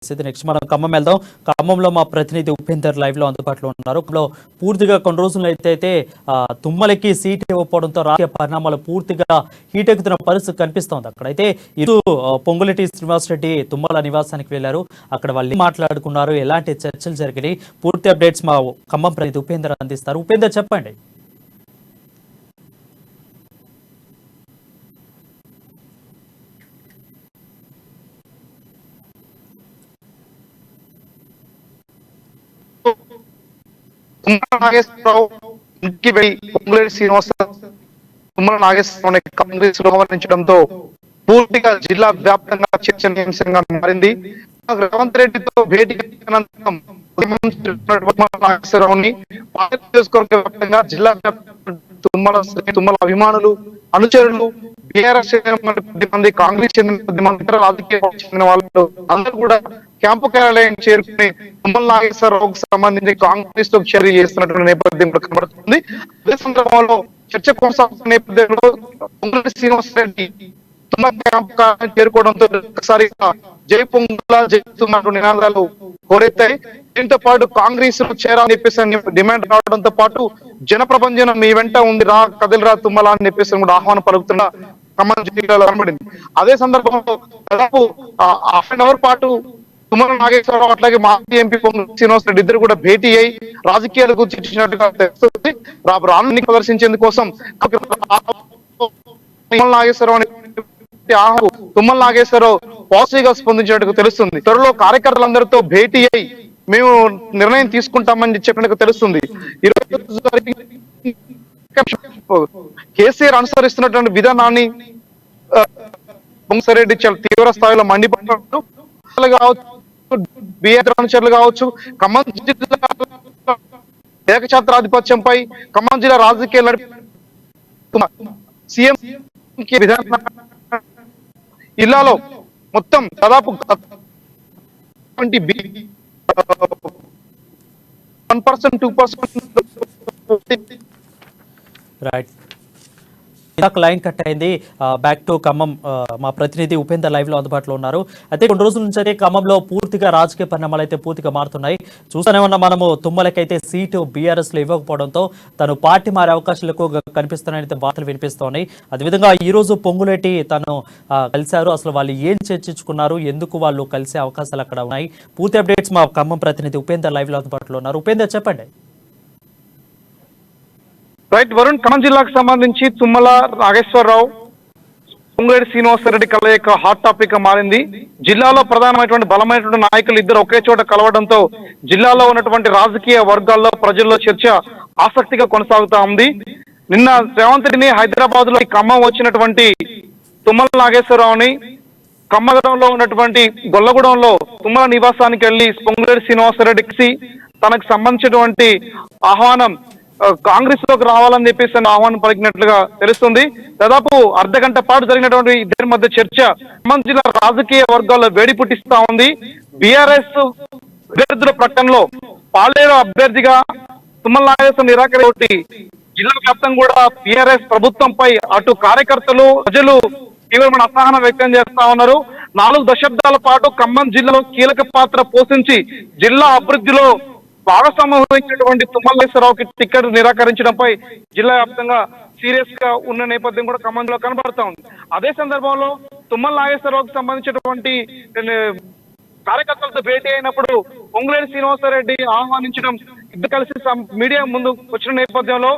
Next మనం ఖమ్మం వెళ్దాం. ఖమ్మంలో మా ప్రతినిధి ఉపేందర్ లైవ్ లో అందుబాటులో ఉన్నారు. పూర్తిగా కొన్ని రోజులు అయితే తుమ్మలకి సీట్ ఇవ్వకపోవడంతో రాజకీయ పరిణామాలు పూర్తిగా హీటెక్కుతున్న పరిస్థితి కనిపిస్తోంది. అక్కడైతే ఇరు పొంగులేటి శ్రీనివాసరెడ్డి తుమ్మల నివాసానికి వెళ్లారు. అక్కడ వాళ్ళు మాట్లాడుకున్నారు, ఎలాంటి చర్చలు జరిగినాయి, పూర్తి అప్డేట్స్ మా ఖమ్మం ప్రతినిధి ఉపేందర్ అందిస్తారు. ఉపేందర్ చెప్పండి. నాగేశ్వరరావు ఇంటికి వెళ్లి పొంగులేటి శ్రీనివాసరావు తుమ్మల నాగేశ్వరరావుని కాంగ్రెస్ లో ఆహ్వానించడంతో పూర్తిగా జిల్లా వ్యాప్తంగా చర్చనీయాంశంగా మారింది. రేవంత్ రెడ్డితో భేటీ నాగేశ్వరరావుని నియోజకవర్గ వ్యాప్తంగా జిల్లా తుమ్మల అభిమానులు, అనుచరులు, బీఆర్ఎస్ మంది, కాంగ్రెస్ చెందిన మంది, ఇతర రాజకీయ చెందిన వాళ్ళు అందరూ కూడా క్యాంపు కార్యాలయం చేరుకుని తుమ్మల నాగేశ్వరరావుకు సంబంధించి కాంగ్రెస్ లో చర్య చేస్తున్నటువంటి నేపథ్యం కనబడుతుంది. అదే సందర్భంలో చర్చ కొనసాగుతున్న నేపథ్యంలో పొంగులేటి శ్రీనివాసరెడ్డి తుమ్మల క్యాంపు కార్యాలయం చేరుకోవడంతో ఒకసారి జై పొంగుల జై తుమ్మల నినాదాలు కోరెత్తాయి. దీంతో పాటు కాంగ్రెస్ లో చేరాలని చెప్పేసి డిమాండ్ రావడంతో పాటు జనప్రపంచం మీ వెంట ఉంది, రా కదిలిరా తుమ్మల అని చెప్పేసి కూడా ఆహ్వానం పలుకుతున్న ఖమ్మం జిల్లాలో కనబడింది. అదే సందర్భంలో దాదాపు హాఫ్ అన్ అవర్ పాటు తుమ్మల నాగేశ్వరరావు అట్లాగే మాజీ ఎంపీ పొంగులేటి శ్రీనివాసరెడ్డి ఇద్దరు కూడా భేటీ అయి రాజకీయాల గురించి చర్చించినట్టుగా తెలుస్తుంది. రాను ప్రదర్శించేందుకోసం తుమ్మల నాగేశ్వరరావు పాజిటివ్ గా స్పందించినట్టుగా తెలుస్తుంది. త్వరలో కార్యకర్తలందరితో భేటీ అయి మేము నిర్ణయం తీసుకుంటామని చెప్పినట్టు తెలుస్తుంది. కేసీఆర్ అనుసరిస్తున్నటువంటి విధానాన్ని పొంగులేటి చాలా తీవ్ర స్థాయిలో మండిపడ్డారు. బీఆర్ అనుచరులు కావచ్చు, ఖమ్మం జిల్లా ఏకఛత్రాధిపత్యంపై ఖమ్మం జిల్లా రాజకీయాలు సీఎం విధానం జిల్లాలో మొత్తం దాదాపు 1%, 2% రైట్. లైన్ కట్ అయింది. Back to Khammam. మా ప్రతినిధి ఉపేందర్ లైవ్ లో అందుబాటులో ఉన్నారు. అయితే కొన్ని రోజుల నుంచి అయితే ఖమ్మంలో పూర్తిగా రాజకీయ పరిణామాలు అయితే పూర్తిగా మారుతున్నాయి. చూస్తూనే ఉన్న మనము తుమ్మలకైతే సీటు బీఆర్ఎస్ లో ఇవ్వకపోవడంతో తను పార్టీ మారే అవకాశాలు ఎక్కువగా కనిపిస్తున్నాయని వార్తలు వినిపిస్తున్నాయి. అదేవిధంగా ఈ రోజు పొంగులేటి తను కలిశారు. అసలు వాళ్ళు ఏం చర్చించుకున్నారు, ఎందుకు వాళ్ళు కలిసే అవకాశాలు అక్కడ ఉన్నాయి, పూర్తి అప్డేట్స్ మా ఖమ్మం ప్రతినిధి ఉపేందర్ లైవ్ లో అందుబాటులో ఉన్నారు. ఉపేందర్ చెప్పండి. రైట్ వరుణ్, ఖమ్మం జిల్లాకు సంబంధించి తుమ్మల నాగేశ్వరరావు పొంగులేటి శ్రీనివాసరెడ్డి కలయిక హాట్ టాపిక్ గా మారింది. జిల్లాలో ప్రధానమైనటువంటి బలమైనటువంటి నాయకులు ఇద్దరు ఒకే చోట కలవడంతో జిల్లాలో ఉన్నటువంటి రాజకీయ వర్గాల్లో ప్రజల్లో చర్చ ఆసక్తిగా కొనసాగుతా ఉంది. నిన్న రేవంత్ రెడ్డిని హైదరాబాద్ లో ఖమ్మం వచ్చినటువంటి తుమ్మల నాగేశ్వరరావుని ఖమ్మంలో ఉన్నటువంటి గొల్లగూడెంలో తుమ్మల నివాసానికి వెళ్లి పొంగులేటి శ్రీనివాసరెడ్డికి తనకు సంబంధించినటువంటి ఆహ్వానం కాంగ్రెస్ లోకి రావాలని చెప్పేసి ఆహ్వానం పలికినట్లుగా తెలుస్తుంది. దాదాపు అర్ధ గంట పాటు జరిగినటువంటి ఇద్దరి మధ్య చర్చ ఖమ్మం జిల్లా రాజకీయ వర్గాల్లో వేడి పుట్టిస్తా ఉంది. బీఆర్ఎస్ అభ్యర్థుల ప్రకటనలో పాలేరు అభ్యర్థిగా తుమ్మల నాగేశ్వర నిరాకరించి జిల్లా వ్యాప్తంగా కూడా బీఆర్ఎస్ ప్రభుత్వంపై అటు కార్యకర్తలు, ప్రజలు తీవ్రమైన అసహనం వ్యక్తం చేస్తా ఉన్నారు. 4 దశాబ్దాల పాటు ఖమ్మం జిల్లాలో కీలక పాత్ర పోషించి జిల్లా అభివృద్ధిలో భాగస్వామ్యం వహించినటువంటి తుమ్మల నాగేశ్వరరావుకి టికెట్ నిరాకరించడంపై జిల్లా వ్యాప్తంగా సీరియస్ గా ఉన్న నేపథ్యం కూడా ఖమ్మంలో కనబడతా ఉంది. అదే సందర్భంలో తుమ్మల నాగేశ్వరరావుకి సంబంధించినటువంటి కార్యకర్తలతో భేటీ అయినప్పుడు పొంగులేటి శ్రీనివాసరెడ్డి ఆహ్వానించడం, ఇద్దరు కలిసి మీడియా ముందు వచ్చిన నేపథ్యంలో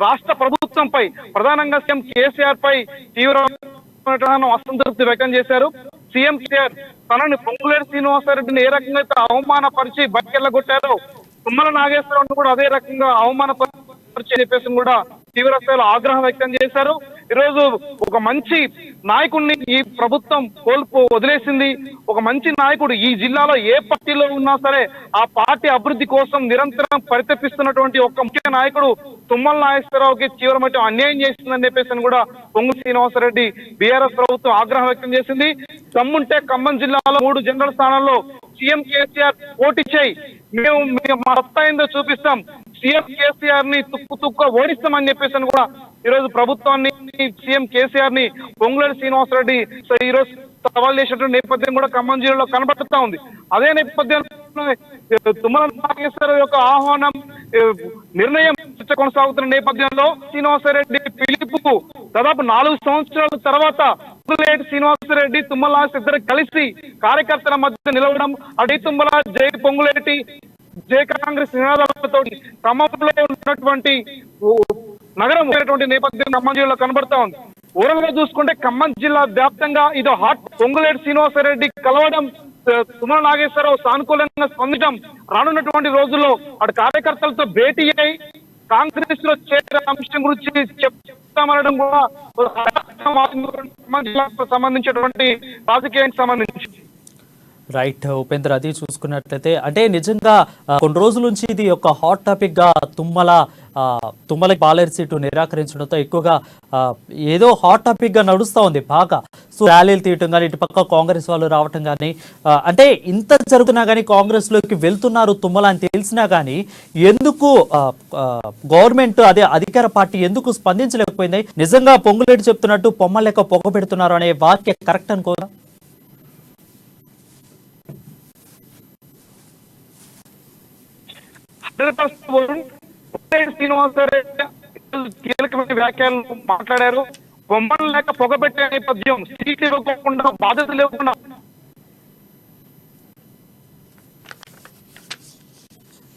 రాష్ట్ర ప్రభుత్వంపై ప్రధానంగా సీఎం కేసీఆర్ పై తీవ్రమైన అసంతృప్తి వ్యక్తం చేశారు. సీఎం కేసీఆర్ తనని పొంగులేటి శ్రీనివాసరెడ్డిని ఏ రకంగా అయితే అవమానపరిచి బయటకెళ్ళగొట్టారో తుమ్మల నాగేశ్వరరావును కూడా అదే రకంగా అవమానపరిచి చెప్పేసి కూడా తీవ్ర స్థాయిలో ఆగ్రహం వ్యక్తం చేశారు. ఈరోజు ఒక మంచి నాయకుడిని ఈ ప్రభుత్వం వదిలేసింది. ఒక మంచి నాయకుడు ఈ జిల్లాలో ఏ పార్టీలో ఉన్నా సరే ఆ పార్టీ అభివృద్ధి కోసం నిరంతరం పరితపిస్తున్నటువంటి ఒక ముఖ్య నాయకుడు తుమ్మల నాగేశ్వరరావుకి తీవ్రమైన అన్యాయం చేస్తుందని చెప్పేసి కూడా పొంగులేటి శ్రీనివాసరెడ్డి బీఆర్ఎస్ ప్రభుత్వం ఆగ్రహం వ్యక్తం చేసింది. దమ్ముంటే ఖమ్మం జిల్లాలో 3 జనరల్ స్థానాల్లో సీఎం కేసీఆర్ పోటీ చేయి, మేము మా సత్తా ఏందో చూపిస్తాం, సీఎం కేసీఆర్ ని తుక్కు ఓడిస్తామని చెప్పేసి కూడా ఈరోజు ప్రభుత్వాన్ని సీఎం కేసీఆర్ ని పొంగులేటి శ్రీనివాసరెడ్డి ఈరోజు సవాల్ చేసినటువంటి నేపథ్యం కూడా ఖమ్మం జిల్లాలో కనబడుతూ ఉంది. అదే నేపథ్యంలో తుమ్మల నాగేశ్వరరావు యొక్క ఆహ్వానం నిర్ణయం కొనసాగుతున్న నేపథ్యంలో శ్రీనివాసరెడ్డి పిలుపుకు దాదాపు 4 సంవత్సరాల తర్వాత పొంగులేటి శ్రీనివాసరెడ్డి తుమ్మల నాగేశ్వర ఇద్దరు కలిసి కార్యకర్తల మధ్య నిలవడం, అడి తుమ్మల జై పొంగులేటి జై కాంగ్రెస్ నినాదాలతో ఖమ్మంలో ఉన్నటువంటి నగరం నేపథ్యం ఖమ్మం జిల్లాలో కనబడతా ఉంది. ఓవరాల్ గా చూసుకుంటే ఖమ్మం జిల్లా వ్యాప్తంగా ఇది హాట్. పొంగులేటి శ్రీనివాసరెడ్డి కలవడం, తుమ్మల నాగేశ్వరరావు సానుకూలంగా స్పందించడం రానున్నటువంటి రోజుల్లో అటు కార్యకర్తలతో భేటీ అయి కాంగ్రెస్ లో చేరే అంశం గురించి చెప్తామనడం కూడా ఖమ్మం జిల్లాకు సంబంధించినటువంటి రాజకీయానికి సంబంధించి. రైట్ ఉపేంద్ర, అది చూసుకున్నట్లయితే అంటే నిజంగా కొన్ని రోజుల నుంచి ఇది ఒక హాట్ టాపిక్ గా తుమ్మలకి పాలేరు సీటు నిరాకరించడంతో ఎక్కువగా ఏదో హాట్ టాపిక్ గా నడుస్తూ ఉంది బాగా. సో ర్యాలీలు తీయటం కానీ ఇటు పక్క కాంగ్రెస్ వాళ్ళు రావటం కానీ అంటే ఇంత జరుగుతున్నా కానీ కాంగ్రెస్ లోకి వెళ్తున్నారు తుమ్మల అని తెలిసినా కానీ ఎందుకు గవర్నమెంట్ అదే అధికార పార్టీ ఎందుకు స్పందించలేకపోయింది? నిజంగా పొంగులేటి చెప్తున్నట్టు పొమ్మ లెక్క పొగ పెడుతున్నారు అనే వాక్య కరెక్ట్ అనుకోరా? శ్రీనివాసరెడ్డి కీలకమైన వ్యాఖ్యలు మాట్లాడారు. బొమ్మలు లేక పొగబెట్టే నేపథ్యం, సీట్లు ఇవ్వకుండా బాధ్యత లేకుండా.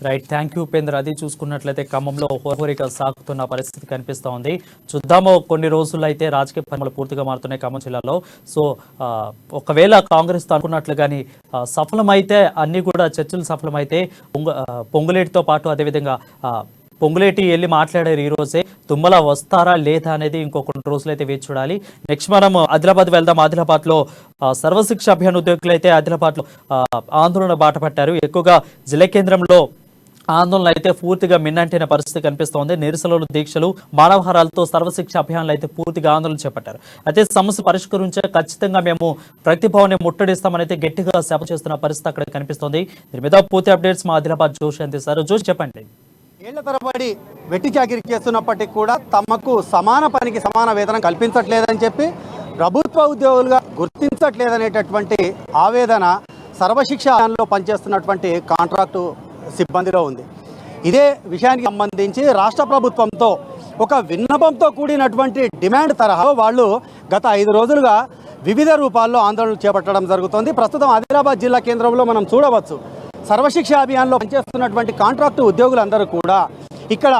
Right, thank you Upendra. అది చూసుకున్నట్లయితే ఖమ్మంలో హోరిగా సాగుతున్న పరిస్థితి కనిపిస్తూ ఉంది. చూద్దాము, కొన్ని రోజుల్లో అయితే రాజకీయ పరిణామాలు పూర్తిగా మారుతున్నాయి ఖమ్మం జిల్లాలో. సో ఒకవేళ కాంగ్రెస్ అనుకున్నట్లు కానీ సఫలమైతే అన్ని కూడా చర్చలు సఫలమైతే పొంగులేటితో పాటు అదేవిధంగా పొంగులేటి వెళ్ళి మాట్లాడారు ఈ రోజే. తుమ్మల వస్తారా లేదా అనేది ఇంకొక రోజులైతే వేచి చూడాలి. నెక్స్ట్ మనం ఆదిలాబాద్ వెళ్దాం. ఆదిలాబాద్లో సర్వశిక్ష అభియాన్ ఉద్యోగులు అయితే ఆదిలాబాద్లో ఆందోళన బాట పట్టారు. ఎక్కువగా జిల్లా కేంద్రంలో ఆందోళన అయితే పూర్తిగా మిన్నంటిన పరిస్థితి కనిపిస్తోంది. నిరసనలు, దీక్షలు, మానవహారాలతో సర్వశిక్ష అభియాన్లు అయితే పూర్తిగా ఆందోళన చేపట్టారు. అయితే సమస్య పరిష్కరించే ఖచ్చితంగా మేము ప్రతిభావాన్ని ముట్టడిస్తామని అయితే గట్టిగా సభ చేస్తున్న పరిస్థితి అక్కడ కనిపిస్తోంది. దీని మీద పూర్తి అప్డేట్స్ మా ఆదిలాబాద్ జోషి అందిస్తారు. జోషి చెప్పండి. ఏళ్ల తరబడి వెట్టి చాకిరీ చేస్తున్నప్పటికీ కూడా తమకు సమాన పనికి సమాన వేతనం కల్పించట్లేదని చెప్పి ప్రభుత్వ ఉద్యోగులుగా గుర్తించట్లేదనేటటువంటి ఆవేదన సర్వశిక్ష అభియాన్లో పనిచేస్తున్నటువంటి కాంట్రాక్టు సిబ్బందిలో ఉంది. ఇదే విషయానికి సంబంధించి రాష్ట్ర ప్రభుత్వంతో ఒక విన్నపంతో కూడినటువంటి డిమాండ్ తరహా వాళ్ళు గత 5 రోజులుగా వివిధ రూపాల్లో ఆందోళనలు చేపట్టడం జరుగుతుంది. ప్రస్తుతం ఆదిలాబాద్ జిల్లా కేంద్రంలో మనం చూడవచ్చు, సర్వశిక్ష అభియాన్లో పనిచేస్తున్నటువంటి కాంట్రాక్టు ఉద్యోగులందరూ కూడా ఇక్కడ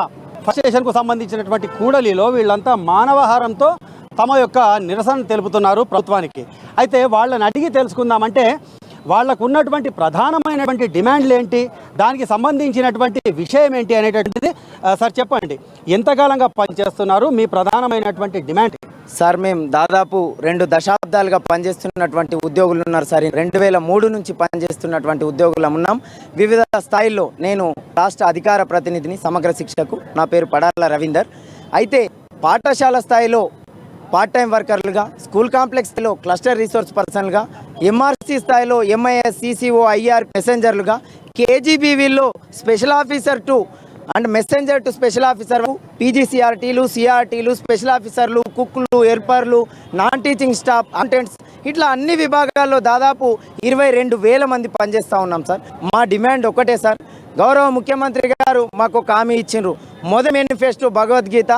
ఫస్ట్ స్టేషన్కు సంబంధించినటువంటి కూడలిలో వీళ్ళంతా మానవహారంతో తమ యొక్క నిరసన తెలుపుతున్నారు ప్రభుత్వానికి. అయితే వాళ్ళని అడిగి తెలుసుకుందామంటే వాళ్లకు ఉన్నటువంటి ప్రధానమైనటువంటి డిమాండ్లు ఏంటి, దానికి సంబంధించినటువంటి విషయం ఏంటి అనేటటువంటిది సార్ చెప్పండి. ఎంతకాలంగా పనిచేస్తున్నారు, మీ ప్రధానమైనటువంటి డిమాండ్? సార్, మేము దాదాపు 2 దశాబ్దాలుగా పనిచేస్తున్నటువంటి ఉద్యోగులు ఉన్నారు సార్. 2003 నుంచి పనిచేస్తున్నటువంటి ఉద్యోగులు ఉన్నాం. వివిధ స్థాయిల్లో నేను రాష్ట్ర అధికార ప్రతినిధిని సమగ్ర శిక్షకు. నా పేరు పడాల రవీందర్. అయితే పాఠశాల స్థాయిలో పార్ట్ టైం వర్కర్లుగా, స్కూల్ కాంప్లెక్స్లో క్లస్టర్ రిసోర్స్ పర్సన్లుగా, ఎంఆర్సీ స్థాయిలో ఎంఐఎస్, సిసిఓ, ఐఆర్ మెసెంజర్లుగా, కేజీబీవీలో special officer to and messenger to special officer, పీజీసీఆర్టీలు, సిఆర్టీలు, స్పెషల్ ఆఫీసర్లు, కుక్లు, హెల్పర్లు, నాన్ టీచింగ్ స్టాఫ్, అటెండెంట్స్, ఇట్లా అన్ని విభాగాల్లో దాదాపు 22,000 మంది పనిచేస్తూ ఉన్నాం సార్. మా డిమాండ్ ఒకటే సార్, గౌరవ ముఖ్యమంత్రి గారు మాకు ఒక హామీ ఇచ్చిండ్రు. మొదటి మేనిఫెస్టో భగవద్గీత,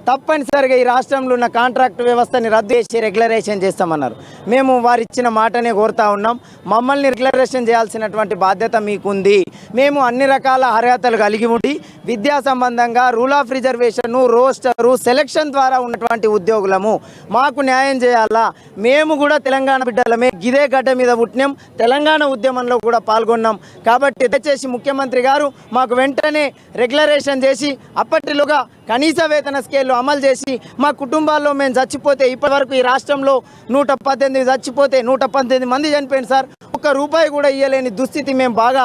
తప్పనిసరిగా ఈ రాష్ట్రంలో ఉన్న కాంట్రాక్ట్ వ్యవస్థని రద్దు చేసి రెగ్యులరేషన్ చేస్తామన్నారు. మేము వారు ఇచ్చిన మాటనే కోరుతా ఉన్నాం. మమ్మల్ని రెగ్యులరేషన్ చేయాల్సినటువంటి బాధ్యత మీకుంది. మేము అన్ని రకాల అర్హతలు కలిగి ఉండి విద్యా సంబంధంగా rule of reservation, rooster, selection ద్వారా ఉన్నటువంటి ఉద్యోగులము. మాకు న్యాయం చేయాలా. మేము కూడా తెలంగాణ బిడ్డలమే, గిదే గడ్డ మీద పుట్టినాం, తెలంగాణ ఉద్యమంలో కూడా పాల్గొన్నాం. కాబట్టి దయచేసి ముఖ్యమంత్రి గారు మాకు వెంటనే రెగ్యులరేషన్ చేసి అప్పటిలోగా కనీస వేతన స్కేల్లో అమలు చేసి మా కుటుంబాల్లో మేము చచ్చిపోతే, ఇప్పటి వరకు ఈ రాష్ట్రంలో 118 చచ్చిపోతే 118 మంది చనిపోయింది సార్. ఒక ఒక్క రూపాయి కూడా ఇవ్వలేని దుస్థితి మేము బాగా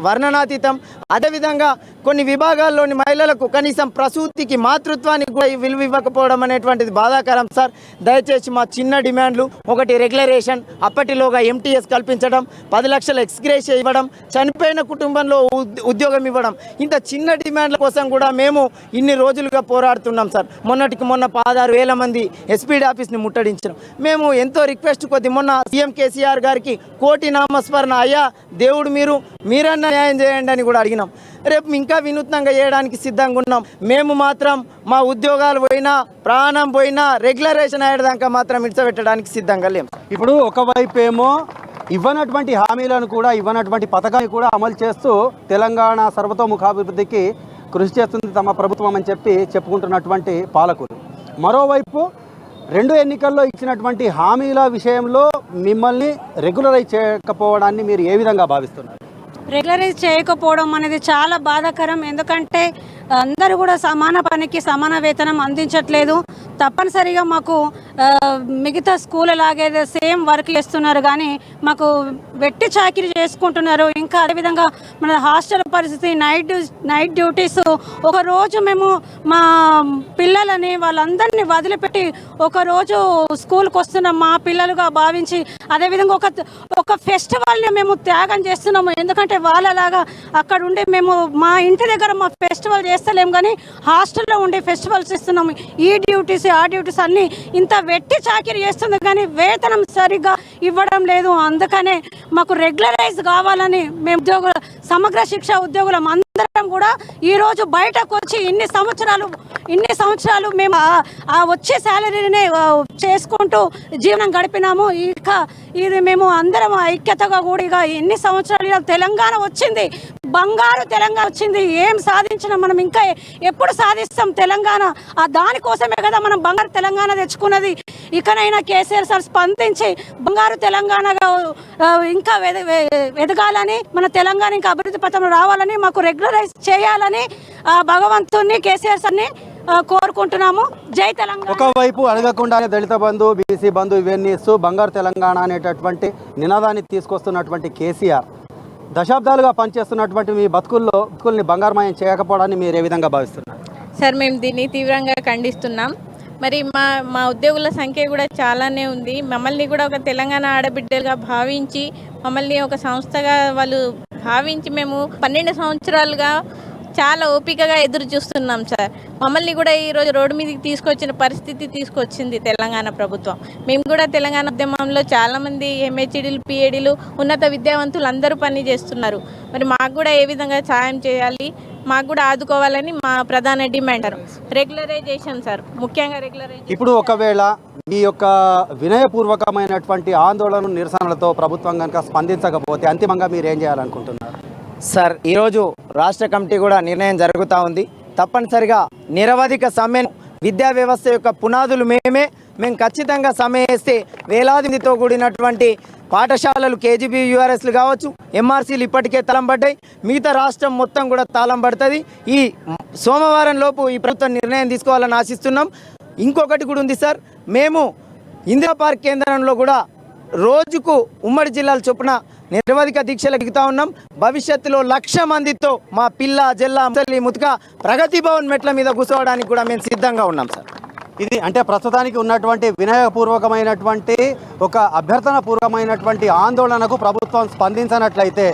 వర్ణనాతీతం. అదేవిధంగా కొన్ని విభాగాల్లోని మహిళలకు కనీసం ప్రసూతికి మాతృత్వానికి కూడా విలువ ఇవ్వకపోవడం అనేటువంటిది బాధాకరం సార్. దయచేసి మా చిన్న డిమాండ్లు, ఒకటి రెగ్యులరేషన్, అప్పటిలోగా ఎంటీఎస్ కల్పించడం, 10 లక్షల ఎక్స్గ్రేషియా ఇవ్వడం, చనిపోయిన కుటుంబంలో ఉద్యోగం ఇవ్వడం, ఇంత చిన్న డిమాండ్ల కోసం కూడా మేము ఇన్ని రోజులుగా పోరాడుతున్నాం సార్. మొన్నటికి మొన్న 16,000 మంది ఎస్పీడీ ఆఫీస్ని ముట్టడించాం. మేము ఎంతో రిక్వెస్ట్ కొద్ది మొన్న సీఎం కేసీఆర్ గారికి కోటి నామస్మరణ, అయ్యా దేవుడు మీరన్నా న్యాయం చేయండి అని కూడా అడిగినాం. రేపు ఇంకా వినూత్నంగా చేయడానికి సిద్ధంగా ఉన్నాం. మేము మాత్రం మా ఉద్యోగాలు పోయినా, ప్రాణం పోయినా, రెగ్యులరేషన్ అయ్యేదాకా మాత్రం ఇడ్చబెట్టడానికి సిద్ధంగా లేం. ఇప్పుడు ఒకవైపు ఏమో ఇవ్వనటువంటి హామీలను కూడా, ఇవ్వనటువంటి పథకాన్ని కూడా అమలు చేస్తూ తెలంగాణ సర్వతోముఖాభివృద్ధికి కృషి చేస్తుంది తమ ప్రభుత్వం అని చెప్పుకుంటున్నటువంటి పాలకులు. మరోవైపు 2 ఎన్నికల్లో ఇచ్చినటువంటి హామీల విషయంలో మిమ్మల్ని రెగ్యులరైజ్ చేయకపోవడాన్ని మీరు ఏ విధంగా భావిస్తున్నారు? రెగ్యులరైజ్ చేయకపోవడం అనేది చాలా బాధాకరం. ఎందుకంటే అందరూ కూడా సమాన పనికి సమాన వేతనం అందించట్లేదు. తప్పనిసరిగా మాకు మిగతా స్కూల్ లాగే సేమ్ వర్క్ చేస్తున్నారు, కానీ మాకు వెట్టి చాకిరీ చేసుకుంటున్నారు. ఇంకా అదేవిధంగా మన హాస్టల్ పరిస్థితి, నైట్ డ్యూటీస్. ఒకరోజు మేము మా పిల్లలని వాళ్ళందరినీ వదిలిపెట్టి ఒకరోజు స్కూల్కి వస్తున్నాం మా పిల్లలుగా భావించి. అదేవిధంగా ఒక ఫెస్టివల్ని మేము త్యాగం చేస్తున్నాము. ఎందుకంటే వాళ్ళలాగా అక్కడ ఉండి మేము మా ఇంటి దగ్గర మా ఫెస్టివల్ చేస్తలేము, కానీ హాస్టల్లో ఉండి ఫెస్టివల్స్ ఇస్తున్నాము. ఈ డ్యూటీస్ ఆ డ్యూటీస్ అన్నీ ఇంత వెట్టి చాకిరీ చేస్తుంది, కానీ వేతనం సరిగ్గా ఇవ్వడం లేదు. అందుకనే మాకు రెగ్యులరైజ్ కావాలని మేము సమగ్ర శిక్ష ఉద్యోగులం అందరం కూడా ఈరోజు బయటకు వచ్చి ఇన్ని సంవత్సరాలు మేము ఆ వచ్చే శాలరీనే చేసుకుంటూ జీవనం గడిపినాము. ఇక ఇది మేము అందరం ఐక్యతగా కూడా ఎన్ని సంవత్సరాలు తెలంగాణ వచ్చింది, బంగారు తెలంగాణ వచ్చింది. ఏం సాధించినా మనం ఇంకా ఎప్పుడు సాధిస్తాం తెలంగాణ? దానికోసమే కదా మనం బంగారు తెలంగాణ తెచ్చుకున్నది. ఇకనైనా కేసీఆర్ సార్ స్పందించి బంగారు తెలంగాణగా ఇంకా ఎదగాలని, మన తెలంగాణ ఇంకా అభివృద్ధి పథంలో రావాలని, మాకు రెగ్యులరైజ్ చేయాలని భగవంతుని కేసీఆర్ సార్ని కోరుకుంటున్నాము. జై తెలంగాణ. ఒకవైపు అడగకుండానే దళిత బంధు, బీసీ బంధు ఇవన్నీ ఇస్తూ బంగారు తెలంగాణ అనేటటువంటి నినాదాన్ని తీసుకొస్తున్నటువంటి కేసీఆర్ దశాబ్దాలుగా పనిచేస్తున్నటువంటి మీ బతుకుల్ని బంగారమయం చేయకపోవడాన్ని మీరు ఏ విధంగా భావిస్తున్నారు? సార్, మేము దీన్ని తీవ్రంగా ఖండిస్తున్నాం. మరి మా ఉద్యోగుల సంఖ్య కూడా చాలానే ఉంది. మమ్మల్ని కూడా ఒక తెలంగాణ ఆడబిడ్డలుగా భావించి, మమ్మల్ని ఒక సంస్థగా వాళ్ళు భావించి మేము 12 సంవత్సరాలుగా చాలా ఓపికగా ఎదురు చూస్తున్నాం సార్. మమ్మల్ని కూడా ఈరోజు రోడ్డు మీదకి తీసుకొచ్చింది తెలంగాణ ప్రభుత్వం. మేము కూడా తెలంగాణ ఉద్యమంలో చాలామంది ఎంహెచ్డీలు, పిహెచ్డీలు, ఉన్నత విద్యావంతులు అందరూ పని చేస్తున్నారు. మరి మాకు కూడా ఏ విధంగా సాయం చేయాలి, మాకు కూడా ఆదుకోవాలని మా ప్రధాన డిమాండ్ రెగ్యులరైజేషన్ సార్, ముఖ్యంగా రెగ్యులరైజేషన్. ఇప్పుడు ఒకవేళ మీ యొక్క వినయపూర్వకమైనటువంటి ఆందోళన నిరసనలతో ప్రభుత్వం కనుక స్పందించకపోతే అంతిమంగా మీరు ఏం చేయాలనుకుంటున్నారు? సార్, ఈరోజు రాష్ట్ర కమిటీ కూడా నిర్ణయం జరుగుతూ ఉంది. తప్పనిసరిగా నిరవధిక సమ్మెను, విద్యా వ్యవస్థ యొక్క పునాదులు మేము ఖచ్చితంగా సమ్మె చేస్తే వేలాది మందితో కూడినటువంటి పాఠశాలలు, కేజీబీ యూఆర్ఎస్లు కావచ్చు, ఎంఆర్సీలు ఇప్పటికే తాళం పడ్డాయి. మిగతా రాష్ట్రం మొత్తం కూడా తాళం పడుతుంది. ఈ సోమవారం లోపు ఈ ప్రభుత్వం నిర్ణయం తీసుకోవాలని ఆశిస్తున్నాం. ఇంకొకటి కూడా ఉంది సార్, మేము ఇందిరా పార్క్ కేంద్రంలో కూడా రోజుకు ఉమ్మడి జిల్లాల చొప్పున నిరవధిక దీక్షలు దిగుతూ ఉన్నాం. భవిష్యత్తులో 1,00,000 మందితో మా పిల్ల, జల్ల, ముతుక ప్రగతి భవన్ మెట్ల మీద కూర్చోవడానికి కూడా మేము సిద్ధంగా ఉన్నాం సార్. ఇది అంటే ప్రస్తుతానికి ఉన్నటువంటి వినయపూర్వకమైనటువంటి ఒక అభ్యర్థన పూర్వకమైనటువంటి ఆందోళనకు ప్రభుత్వం స్పందించినట్లయితే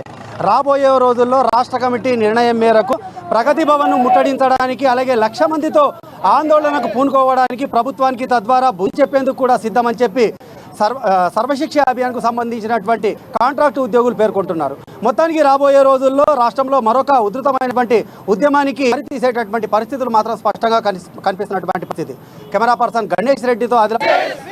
రాబోయే రోజుల్లో రాష్ట్ర కమిటీ నిర్ణయం మేరకు ప్రగతి భవన్ను ముట్టడించడానికి, అలాగే 1,00,000 మందితో ఆందోళనకు పూనుకోవడానికి ప్రభుత్వానికి తద్వారా బుద్ధి చెప్పేందుకు కూడా సిద్ధమని చెప్పి సర్వశిక్ష అభియాన్కు సంబంధించినటువంటి కాంట్రాక్టు ఉద్యోగులు పేర్కొంటున్నారు. మొత్తానికి రాబోయే రోజుల్లో రాష్ట్రంలో మరొక ఉధృతమైనటువంటి ఉద్యమానికి తీసేటటువంటి పరిస్థితులు మాత్రం స్పష్టంగా కనిపిస్తున్నటువంటి పరిస్థితి. కెమెరా పర్సన్ గణేష్ రెడ్డితో ఆదిలాబాద్.